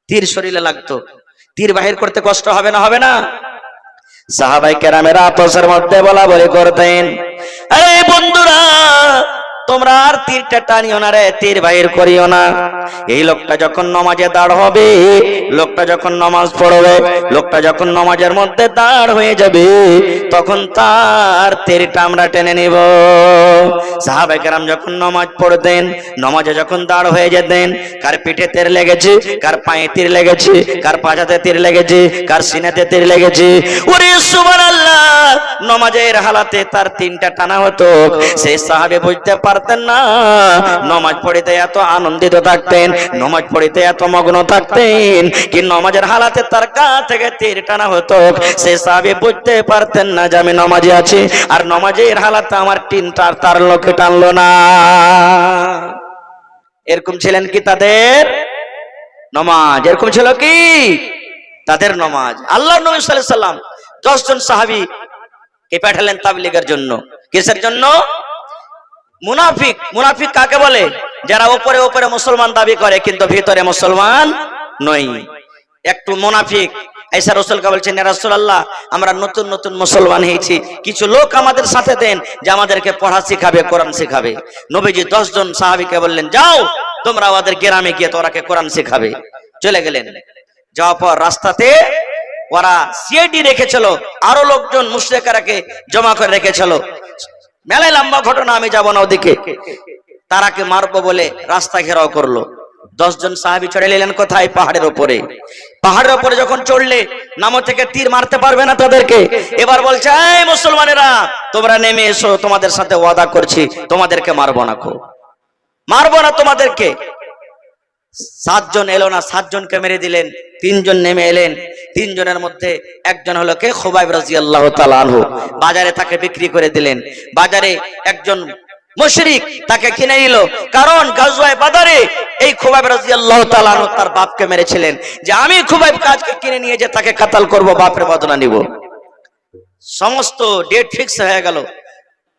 তীর শরীরে লাগতো, তীর বাহির করতে কষ্ট হবে না? হবে না? সাহাবায়ে কেরামেরা আপসের মধ্যে বলা বলি করতেন, আরে বন্ধুরা তোমরা আর তীরটা টানিও না রে, তীর বাহির করিও না। এই লোকটা যখন নামাজে দাঁড় হবে, লোকটা যখন নামাজ পড়বে, লোকটা যখন নামাজের মধ্যে দাঁড় হয়ে যাবে, তখন তার তীরটা আমরা টেনে নিব। সাহাবায়ে কেরাম যখন নামাজ পড়তেন, নামাজে যখন দাঁড় হয়ে যেতেন, কার পিঠে তীর লেগেছে, কার পায়ে তীর লেগেছে, কার পাজাতে তীর লেগেছে, কার সিনাতে তীর লেগেছে, ওরে সুবহানাল্লাহ, নামাজের হালাতে তার তিনটা টানা হতো। সেই সাহাবী বুঝতে পারতেন না, নামাজ পড়িতে এত আনন্দিত থাকতেন, নামাজ পড়িতে এত মগ্ন থাকতেন, কি নামাজের হালাতে তার গা থেকে তীর টানা হতো। সেই সাহাবী বুঝতে পারতেন না যে আমি নামাজে আছি, আর নামাজের হালাতে আমার তিনটা তার লোকে টানলো না। এরকম ছিলেন কি তাদের নামাজ? এরকম ছিল কি তাদের নামাজ? আল্লাহর নবী সাল্লাল্লাহু আলাইহি সাল্লাম 10 জন সাহাবী কে পাঠালেন তাবলীগের জন্য। কিসের জন্য? মুনাফিক। মুনাফিক কাকে বলে? যারা উপরে উপরে মুসলমান দাবি করে কিন্তু ভিতরে মুসলমান নয়, একটু মুনাফিক। আয়েশা রাসূলকে বলছেন, ইয়া রাসূলুল্লাহ, আমরা নতুন নতুন মুসলমান হয়েছি, কিছু লোক আমাদের সাথে দেন যে আমাদেরকে পড়া শিখাবে, কোরআন শিখাবে। নবীজি 10 জন সাহাবীকে বললেন, যাও তোমরা ওদের গ্রামে গিয়ে তোরাকে কোরআন শিখাবে। চলে গেলেন। যাওয়ার পর রাস্তাতে ওরা সিআইডি রেখেছিল, আরো লোকজন মুশরিকরাকে জমা করে রেখেছিল। মেলায় লম্বা ঘটনা, আমি যাব না ওদিকে। তারাকে মারবো বলে রাস্তা ঘেরাও করলো। 10 জন সাহাবী চড়ে এলেন কোথায়? পাহাড়ের উপরে। পাহাড়ের উপরে যখন চড়লে, নামো থেকে তীর মারতে পারবে না তাদেরকে। এবার বলছে, এই মুসলমানেরা তোমরা নেমে এসো, তোমাদের সাথে ওয়াদা করছি তোমাদেরকে মারবো না, মারবো না তোমাদেরকে। 7 জন এলো না, 7 জনকে মেরে দিলেন। 3 জন নেমে এলেন। 3 জনের মধ্যে একজন হলো কে? খুবাইব রাদিয়াল্লাহু তাআলা আনহু। বাজারে তাকে বিক্রি করে দিলেন। বাজারে একজন মুশরিক তাকে কিনে নিল, কারণ গাজওয়ায়ে বাদরে এই খুবাইব রাদিয়াল্লাহু তাআলা আনহু তার বাপকে মেরেছিলেন, যে আমি খুবাইব কাজকে কিনে নিয়ে যে তাকে কাতাল করব, বাপের বদলা নিব। সমস্ত ডেট ফিক্স হয়ে গেল।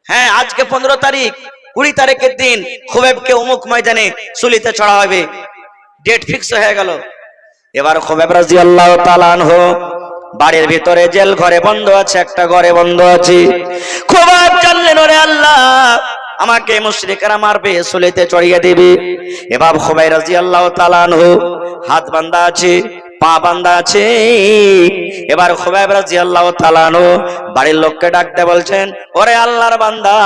হ্যাঁ, আজকে 15 তারিখ, 20 তারিখের দিন খুবাইবকে অমুক ময়দানে সুলিতে চড়া হবে, ডেট ফিক্স হয়ে গেল। এবার খুবাইব রাদিয়াল্লাহু তাআলা আনহু বাড়ির ভিতরে, জেল ঘরে বন্ধ আছে, একটা ঘরে বন্ধ আছে। খুবাইব জানলেন, ওরে আল্লাহ, আমাকে মুশরিকরা মারবে, সুলিতে চড়িয়ে দিবে। এবার খুবাইব রাদিয়াল্লাহু তাআলা আনহু হাত বাঁধা আছে, পা বাঁধা আছে। এবার খুবাইব রাদিয়াল্লাহু তাআলা আনহু বাড়ির লোককে ডাকতে বলছেন, ওরে আল্লাহর বান্দা,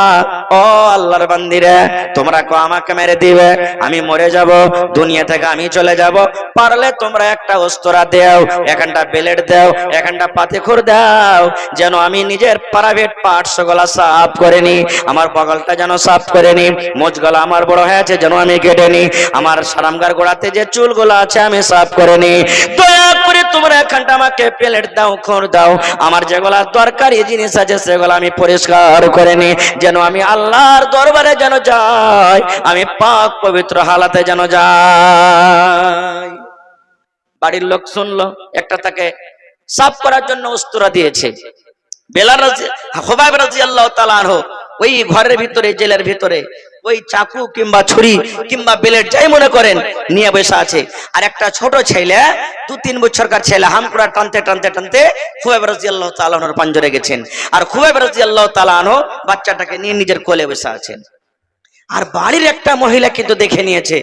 ও আল্লাহর বান্দিরা, তোমরা কো আমাকে মেরে দিবে, আমি মরে যাব, দুনিয়া থেকে আমি চলে যাব, পারলে তোমরা একটা অস্ত্র দাও, এখানটা ব্লেড দাও, এখানটা পাথেখুর দাও, যেন আমি নিজের প্রাইভেট পার্টস গুলা সাফ করে নি, আমার বগলটা যেন সাফ করে নি, মোচগুলো আমার বড় হয়েছে যেন আমি কেটে নি, আমার সারামগার গোড়াতে যে চুলগুলো আছে আমি সাফ করে নি, দয়া করে তোমরা এখানটা আমাকে প্লেট দাও, খড় দাও, আমার যেগুলা দরকারি জিনিস আছে সেগুলো আমি পরিষ্কার করে নি, যেন আমি আল্লাহর দরবারে যেন যাই, আমি পাক পবিত্র হালাতে যেন যাই। বাড়ির লোক শুনলো, একটা তাকে সাফ করার জন্য অস্ত্র দিয়েছে। খুবাইব রাদিয়াল্লাহু তাআলা আনহু ওই ঘরের ভিতরে, জেলের ভিতরে ওই চাকু কিংবা ছুরি কিংবা ব্লেড যাই মনে করেন নিয়ে বসে আছে। আর একটা ছোট ছেলে, 2-3 বছরকার ছেলে, হামকুড়া টানতে টানতে টানতে খুবাইব রাদিয়াল্লাহু তাআলা আনহুর পাঞ্জরে গেছেন। আর খুবাইব রাদিয়াল্লাহু তাআলা আনহু বাচ্চাটাকে নিয়ে নিজের কোলে বসে আছেন। আর বাড়ির একটা মহিলা কিন্তু দেখে নিয়েছে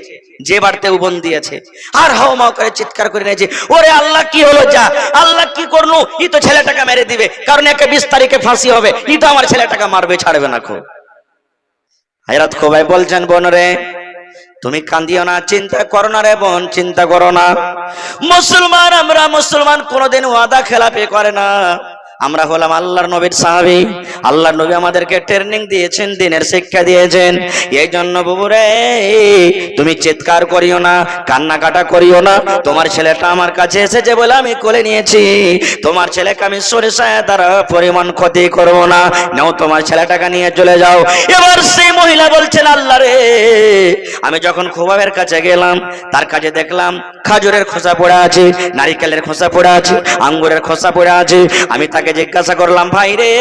যে বাড়িতে বন্দী আছে, আর হাওমাও করে চিৎকার করে নিয়েছে, ওরে আল্লাহ, কি হলো? যা, আল্লাহ কি করলো? ই তো ছেলেটাকে মেরে দিবে, কারণ একে 20 তারিখে ফাঁসি হবে, ই তো আমার ছেলেটাকে মারবে, ছাড়বে না। হযরত খুবাইব বলছেন, বোন রে, তুমি কাঁদিও না, চিন্তা করো না রে বোন, চিন্তা করো না। মুসলমান, আমরা মুসলমান কোনোদিন ওয়াদা খেলাপি করে না। আমরা হলাম আল্লাহর নবীর সাহাবী। আল্লাহর নবী আমাদেরকে ট্রেনিং দিয়েছেন, দিনের শিক্ষা দিয়েছেন। এই জন্য বাবুরে, তুমি চিৎকার করিও না, কান্নাকাটা করিও না। তোমার ছেলেটা আমার কাছে এসেছে বলে আমি কোলে নিয়েছি, তোমার ছেলেকে আমি সরিষায় দ্বারা পরিমাণ ক্ষতি করব না, নাও তোমার ছেলেটাকে নিয়ে চলে যাও। এবার সেই মহিলা বলছেন, আল্লাহ রে, আমি যখন খুবাইবের কাছে গেলাম, তার কাছে দেখলাম খাজুরের খোসা পড়ে আছে, নারিকেলের খোসা পড়ে আছে, আঙ্গুরের খোসা পড়ে আছে। আমি তাকে তাকে জিজ্ঞাসা করলাম, ভাই রে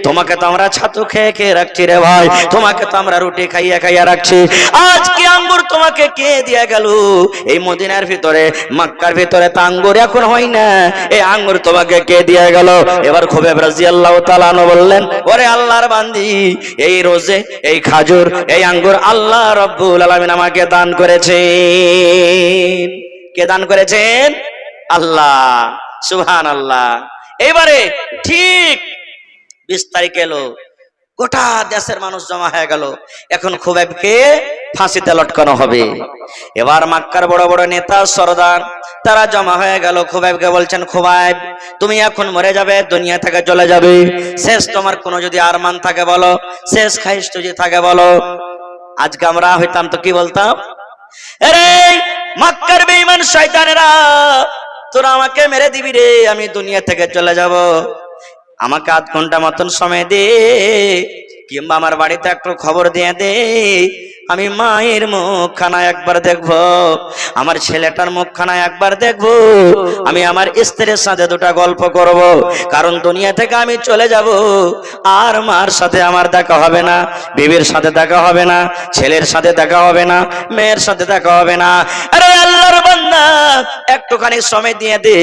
তোমাকে তো আমরা ছাতু খেয়ে খেয়ে রাখছি রে ভাই, তোমাকে তো আমরা রুটি খাইয়া খাইয়া রাখছি, আজকে আঙ্গুর তোমাকে কে দিয়া গেল? এই মদিনার ভিতরে মক্কার ভিতরে তো আঙ্গুর এখন হয় না, এই আঙ্গুর তোমাকে কে দিয়া গেল? এবার খুবাইব রাদিয়াল্লাহু তাআলা আনহু বললেন, ওরে আল্লাহর বান্দি, এই রোজে এই খাজুর এই আঙ্গুর আল্লাহ রাব্বুল আলামিন আমাকে দান করেছেন। কে দান করেছেন? আল্লাহ। সুবহানাল্লাহ। এবারে ঠিক 20 তারিখ এলো, গোটা দেশের মানুষ জমা হয়ে গেল, এখন খুবাইবকে ফাঁসিতে লটকানো হবে। এবার মক্কার বড় বড় নেতা সরদার তারা জমা হয়ে গেল, খুবাইবকে বলছেন, খুবাইব তুমি এখন মরে যাবে, দুনিয়া থেকে চলে যাবে, শেষ তোমার কোনো যদি আরমান থাকে বলো, শেষ খাইশ যদি থাকে বলো। আজকে আমরা হইতাম তো কি বলতাম, আরে মক্কার বেঈমান শয়তানেরা তোরা আমাকে মেরে দিবি রে, আমি দুনিয়া থেকে চলে যাব, আমাকে আধ ঘন্টা মতন সময় দে, কিংবা আমার বাড়িতে একটু খবর দিয়ে দে, আমি মায়ের মুখখানা একবার দেখবো, আমার ছেলেটার মুখখানা একবার দেখবো, আমি আমার স্ত্রীর সাথে দুটা গল্প করব, কারণ দুনিয়া থেকে আমি চলে যাব, আর মার সাথে আমার দেখা হবে না, বিবির সাথে দেখা হবে না, ছেলের সাথে দেখা হবে না, মেয়ের সাথে দেখা হবে না। আরে আল্লাহর বান্দা একটুখানি সময় দিয়ে দে,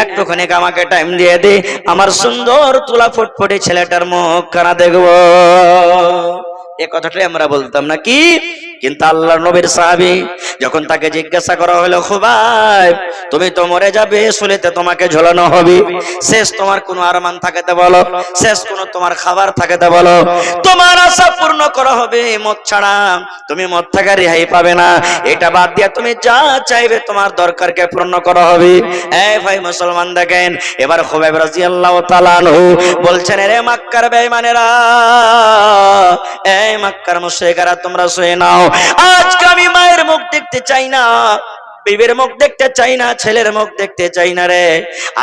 একটুখানি আমাকে টাইম দিয়ে দে, আমার সুন্দর তুলা ফুটফুটে ছেলেটার মুখখানা দেখবো। এ কথাটাই আমরা বলতাম নাকি? কিন্তু আল্লাহর নবীর সাহাবী যখন তাকে জিজ্ঞাসা করা হলো, খুবাইব তুমি তো মরে যাবে, শুলিতে তোমাকে ঝোলানো হবে, শেষ তোমার কোনো আরমান থাকতে বলো, শেষ কোনো তোমার খাবার থাকতে বলো, তোমার আশা পূর্ণ করা হবে, মত ছাড়া তুমি মত থেকে রেহাই পাবে না, এটা বাদ দিয়ে তুমি যা চাইবে তোমার দরকারকে পূর্ণ করা হবে। এই ভাই মুসলমান দেখেন, এবার খুবাইব রাদিয়াল্লাহু তাআলা আনহু বলছেন, রে মক্কার বেঈমানেরা, এই মক্কার মুশরিকরা তোমরা শুনে নাও, আজকে আমি মায়ের মুখ দেখতে চাই না, বিবির মুখ দেখতে চাই না, ছেলের মুখ দেখতে চাই না রে,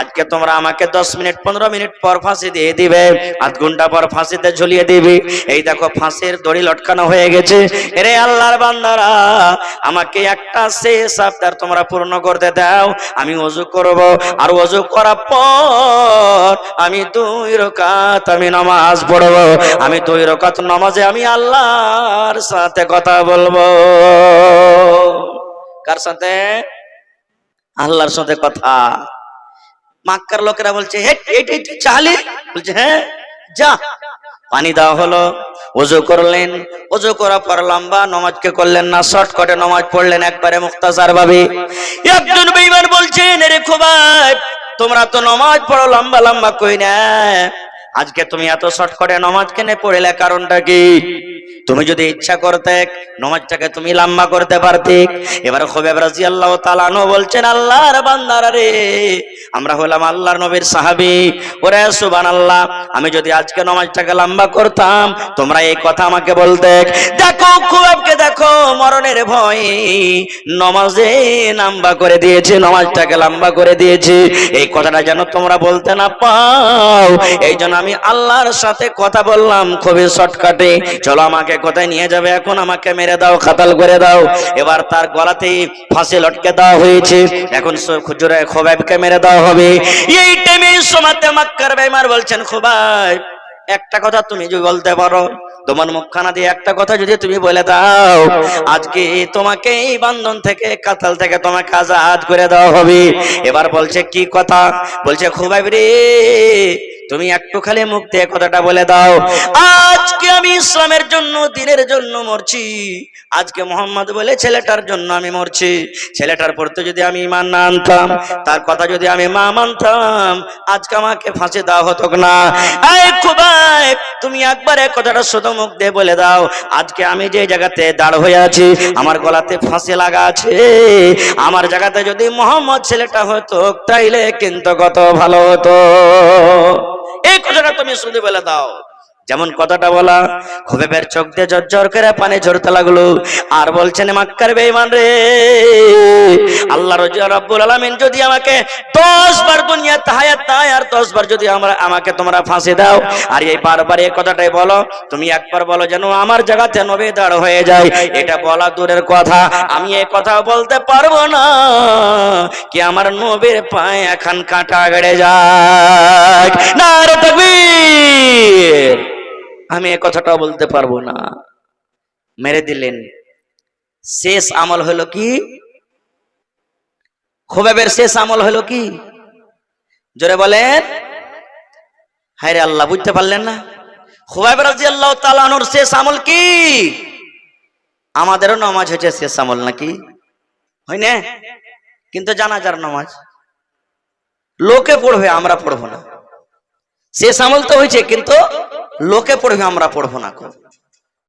আজকে তোমরা আমাকে 10 মিনিট 15 মিনিট পর ফাঁসি দিয়ে দিবে, আধ ঘন্টা পর ফাঁসিতে ঝুলিয়ে দিবে, এই দেখো ফাঁসির দড়ি লটকানো হয়ে গেছে, রে আল্লাহর বান্দারা আমাকে একটা শেষ আবদার তোমরা পূর্ণ করতে দাও, আমি ওযু করব, আর ওযু করার পর আমি 2 রাকাত আমি নামাজ পড়ব, আমি 2 রাকাত নামাজে আমি আল্লাহর সাথে কথা বলবো। কার সাথে? আল্লাহর সাথে কথা। মক্কার লোকেরা বলছে, হে এই চালি, বলছে হ্যাঁ যা। পানি দেওয়া হলো, ওযু করলেন, ওযু করার পর লম্বা নামাজকে করলেন না, শর্টকাটে নামাজ পড়লেন একবারে মুখতাসার ভাবে। একজন বেঈমান বলছেন, রে খুবাইব তোমরা তো নামাজ পড়ো লম্বা লম্বা কই না, আজকে তুমি এত শর্টকাটে নামাজ কেন পড়লে, কারণটা কি? তুমি যদি ইচ্ছা করতে নামাজটাকে তুমি লম্বা করতে পারতে। এবার খুবাইব রাদিয়াল্লাহু তাআলা আনহু বলছেন, আল্লাহর বান্দারা রে, আমরা হলাম আল্লাহর নবীর সাহাবী, ওরে সুবহানাল্লাহ, আমি যদি আজকে নামাজটাকে লম্বা করতাম তোমরা এই কথা আমাকে বলতে। দেখো খুবাইবকে দেখো, মরণের ভয়ে নামাজে লম্বা করে দিয়েছে, নামাজটাকে লম্বা করে দিয়েছে, এই কথাটা যেন তোমরা বলতে না পাও, এই জন্য আমি আল্লাহর সাথে কথা বললাম খুবই শর্টকাটে, চলো আমাকে কোথায় নিয়ে যাবে, এখন আমাকে মেরে দাও, কাতাল করে দাও। এবার তার গলাতে ফাঁসি লটকে দেওয়া হয়েছে, এখন খুবাইবকে মেরে দেওয়া হবে। এই টাইমে সময়তে মক্কার বেঈমান বলছেন, খুবাইব একটা কথা তুমি যদি বলতে পারো, তোমার মুখখানা দিয়ে একটা কথা যদি তুমি বলে দাও, আজকে তোমাকে এই বান্ধন থেকে, কাতাল থেকে তোমাকে আজাদ করে দেওয়া হবে। এবার বলছে কি কথা? বলছে খুবাইব রে, তুমি একটু খালি মুখ দিয়ে কথাটা বলে দাও, আজকে আমি ইসলামের জন্য, দ্বীনের জন্য মরছি, আজকে মোহাম্মদ বলে ছেলেটার জন্য আমি মরছি, ছেলেটার প্রতি যদি আমি ঈমান না আনতাম, তার কথা যদি আমি মা মানতাম, আজকে আমাকে ফাঁসি দেওয়া হতো না। এই খুবাইব তুমি একবার এই কথাটা শুধু মুখ দিয়ে বলে দাও, আজকে আমি যে জায়গাতে দাঁড় হয়ে আছি, আমার গলাতে ফাঁসি লাগা আছে, আমার জায়গাতে যদি মোহাম্মদ ছেলেটা হতো তাইলে কিন্তু কত ভালো হতো। এই কথাটা তুমি শুধু বলে দাও। যেমন কথাটা বলা, খুবাইবের চোখ দিয়ে ঝরঝর করে পানি ঝরতে লাগলো, আর বলছেন, মক্কার বেঈমান রে, আল্লাহ রাব্বুল আলামিন যদি আমাকে 10 বার দুনিয়াতে হায়াত দেয়, আর 10 বার যদি আমাকে তোমরা ফাঁসি দাও, আর এই বারবার এই কথাটাই বলো, তুমি একবার বলো যেন আমার জায়গাতে নবী দাঁড় হয়ে যায়, এটা বলা দূরের কথা, আমি এই কথা বলতে পারবো না, কি আমার নবীর পায়ে এখন কাঁটা গড়ে যায়। নারে তাকবীর। আমি এই কথাটা বলতে পারবো না, মেরে দিলেন। শেষ আমল হলো কি? খুবাইবের শেষ আমল হলো কি? জোরে বলেন। হায়রে আল্লাহ, বুঝতে পারলেন না? খুবাইব রাদিয়াল্লাহু তাআলা আনহুর শেষ আমল কি? আমাদেরও নামাজ হচ্ছে শেষ আমল নাকি? হয় না? কিন্তু জানাজার নামাজ লোকে পড়বে, আমরা পড়বো না। শেষ আমল তো হয়েছে, কিন্তু লোকে পড়বে, আমরা পড়বো না।